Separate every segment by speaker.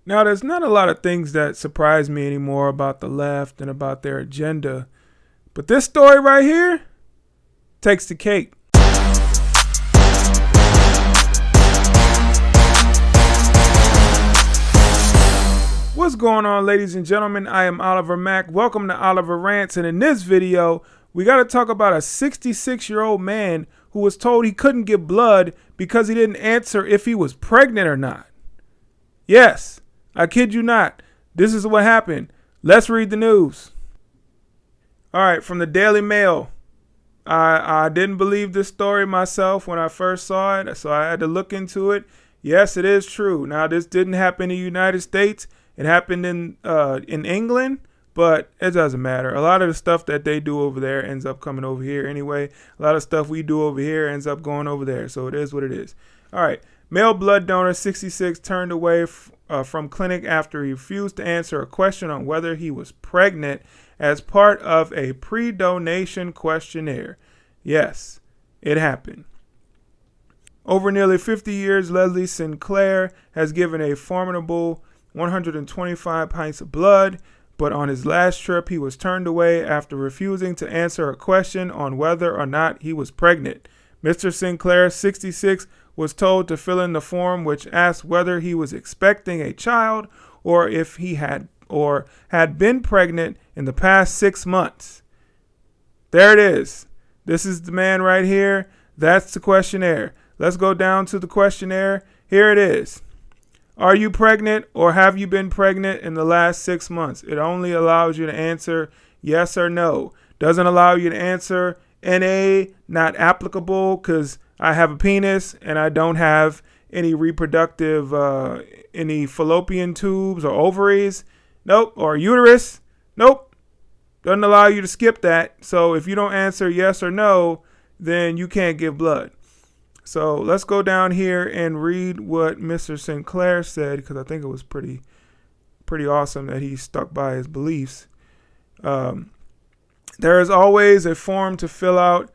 Speaker 1: Now, there's not a lot of things that surprise me anymore about the left and about their agenda, but this story right here takes the cake. What's going on, ladies and gentlemen? I am Oliver Mack. Welcome to Oliver Rants, and in this video, we got to talk about a 66-year-old man who was told he couldn't give blood because he didn't answer if he was pregnant or not. Yes, I kid you not. This is what happened. Let's read the news. All right, from the Daily Mail. I didn't believe this story myself when I first saw it, so I had to look into it. Yes, it is true. Now, this didn't happen in the United States. It happened in England, but it doesn't matter. A lot of the stuff that they do over there ends up coming over here anyway. A lot of stuff we do over here ends up going over there, so it is what it is. All right. Male blood donor 66 turned away from clinic after he refused to answer a question on whether he was pregnant as part of a pre-donation questionnaire. Yes, it happened. Over nearly 50 years, Leslie Sinclair has given a formidable 125 pints of blood, but on his last trip, he was turned away after refusing to answer a question on whether or not he was pregnant. Mr. Sinclair, 66, was told to fill in the form which asked whether he was expecting a child or if he had been pregnant in the past 6 months. There it is. This is the man right here. That's the questionnaire. Let's go down to the questionnaire. Here it is. Are you pregnant or have you been pregnant in the last 6 months? It only allows you to answer yes or no. Doesn't allow you to answer NA, not applicable, because I have a penis and I don't have any reproductive, any fallopian tubes or ovaries. Nope. Or uterus. Nope. Doesn't allow you to skip that. So if you don't answer yes or no, then you can't give blood. So let's go down here and read what Mr. Sinclair said, because I think it was pretty awesome that he stuck by his beliefs. There is always a form to fill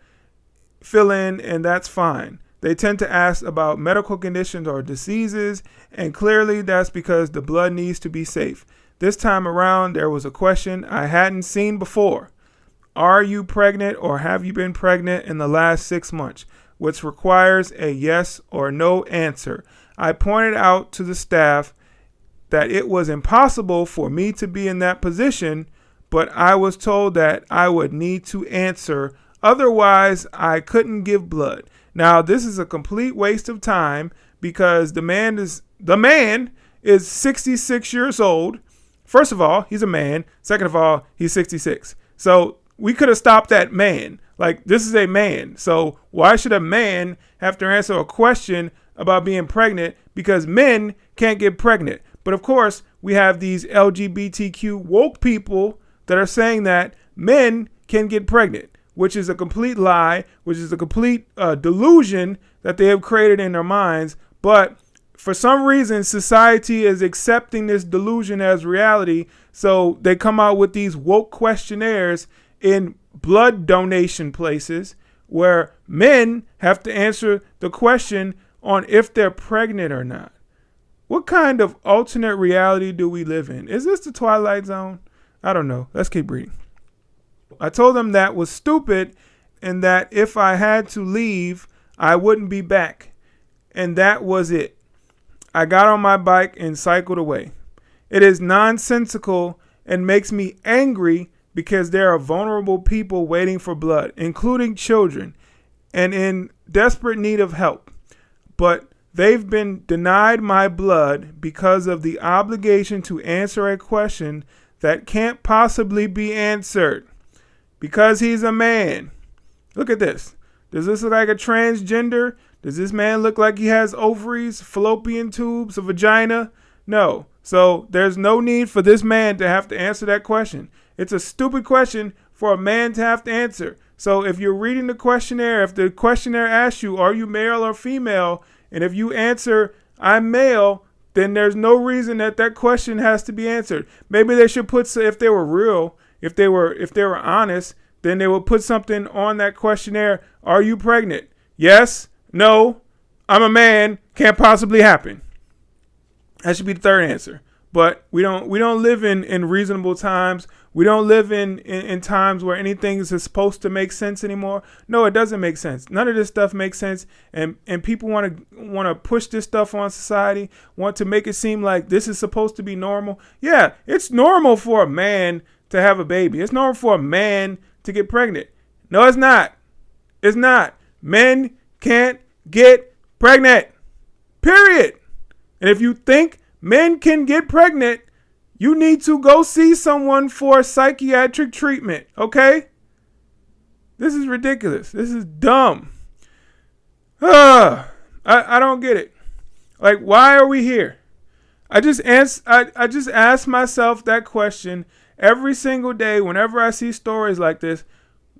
Speaker 1: in, and that's fine. They tend to ask about medical conditions or diseases, and clearly that's because the blood needs to be safe. This time around, there was a question I hadn't seen before. Are you pregnant or have you been pregnant in the last 6 months? Which requires a yes or no answer. I pointed out to the staff that it was impossible for me to be in that position, but I was told that I would need to answer, otherwise I couldn't give blood. Now, this is a complete waste of time because the man is 66 years old. First of all, he's a man. Second of all, he's 66. So we could have stopped that man. Like, this is a man. So why should a man have to answer a question about being pregnant? Because men can't get pregnant. But of course, we have these LGBTQ woke people that are saying that men can get pregnant, which is a complete lie, which is a complete delusion that they have created in their minds. But for some reason, society is accepting this delusion as reality. So they come out with these woke questionnaires in blood donation places where men have to answer the question on if they're pregnant or not. What kind of alternate reality do we live in? Is this the Twilight Zone? I don't know. Let's keep reading. I told them that was stupid and that if I had to leave, I wouldn't be back. And that was it. I got on my bike and cycled away. It is nonsensical and makes me angry because there are vulnerable people waiting for blood, including children, and in desperate need of help. But they've been denied my blood because of the obligation to answer a question that can't possibly be answered. Because he's a man. Look at this. Does this look like a transgender? Does this man look like he has ovaries, fallopian tubes, a vagina? No. So there's no need for this man to have to answer that question. It's a stupid question for a man to have to answer. So if you're reading the questionnaire, if the questionnaire asks you, are you male or female? And if you answer, I'm male, then there's no reason that question has to be answered. Maybe they should put, if they were real, if they were honest, then they would put something on that questionnaire. Are you pregnant? Yes, no, I'm a man, can't possibly happen. That should be the third answer. But we don't live in reasonable times. We don't live in times where anything is supposed to make sense anymore. No, it doesn't make sense. None of this stuff makes sense. And people want to push this stuff on society, want to make it seem like this is supposed to be normal. Yeah, it's normal for a man to have a baby. It's normal for a man to get pregnant. No, it's not. It's not. Men can't get pregnant. Period. And if you think men can get pregnant, you need to go see someone for psychiatric treatment, okay? This is ridiculous. This is dumb. I don't get it. Like, why are we here? I just ask myself that question every single day whenever I see stories like this.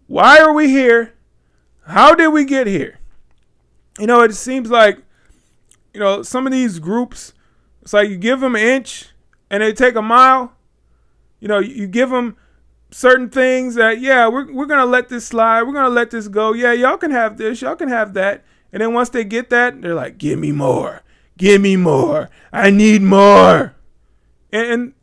Speaker 1: Why are we here? How did we get here? It seems like, some of these groups, it's like you give them an inch and they take a mile. You give them certain things that, yeah, we're going to let this slide. We're going to let this go. Yeah, y'all can have this. Y'all can have that. And then once they get that, they're like, give me more. Give me more. I need more. And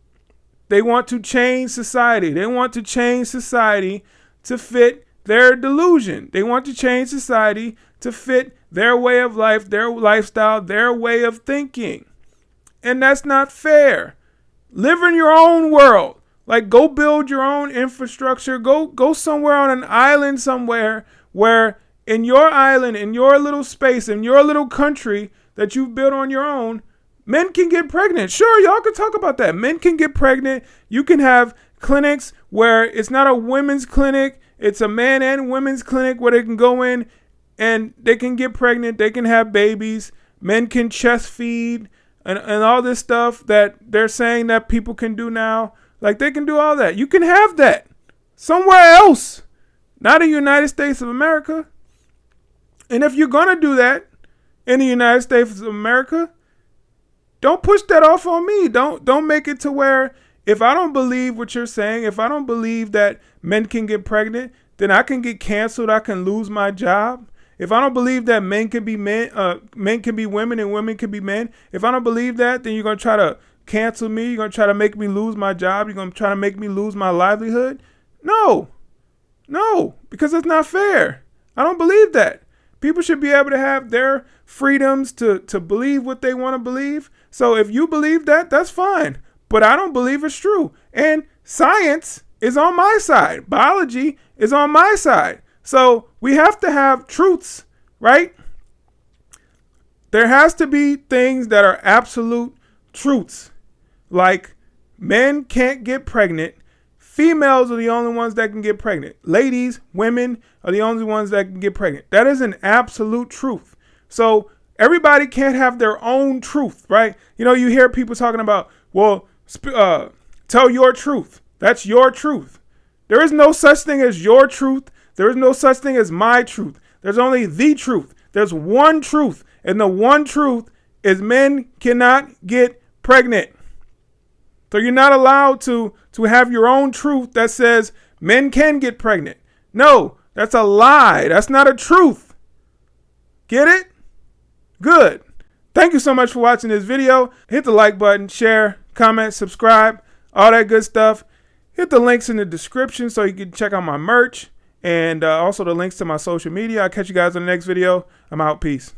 Speaker 1: they want to change society. They want to change society to fit their delusion. They want to change society to fit their way of life, their lifestyle, their way of thinking. And that's not fair. Live in your own world. Like, go build your own infrastructure. Go somewhere on an island somewhere where in your island, in your little space, in your little country that you've built on your own, men can get pregnant. Sure, y'all can talk about that. Men can get pregnant. You can have clinics where it's not a women's clinic. It's a man and women's clinic where they can go in and they can get pregnant. They can have babies. Men can chest feed and all this stuff that they're saying that people can do now. Like, they can do all that. You can have that somewhere else, not in the United States of America. And if you're going to do that in the United States of America, don't push that off on me. Don't make it to where if I don't believe what you're saying, if I don't believe that men can get pregnant, then I can get canceled. I can lose my job. If I don't believe that men can be men can be women and women can be men, if I don't believe that, then you're going to try to cancel me. You're going to try to make me lose my job. You're going to try to make me lose my livelihood. No, because it's not fair. I don't believe that. People should be able to have their freedoms to believe what they want to believe. So if you believe that, that's fine. But I don't believe it's true. And science is on my side. Biology is on my side. So we have to have truths, right? There has to be things that are absolute truths. Like, men can't get pregnant. Females are the only ones that can get pregnant. Ladies, women are the only ones that can get pregnant. That is an absolute truth. So everybody can't have their own truth, right? You hear people talking about, well, tell your truth. That's your truth. There is no such thing as your truth. There is no such thing as my truth. There's only the truth. There's one truth. And the one truth is men cannot get pregnant. So you're not allowed to have your own truth that says men can get pregnant. No, that's a lie. That's not a truth. Get it? Good. Thank you so much for watching this video. Hit the like button, share, comment, subscribe, all that good stuff. Hit the links in the description so you can check out my merch and also the links to my social media. I'll catch you guys in the next video. I'm out. Peace.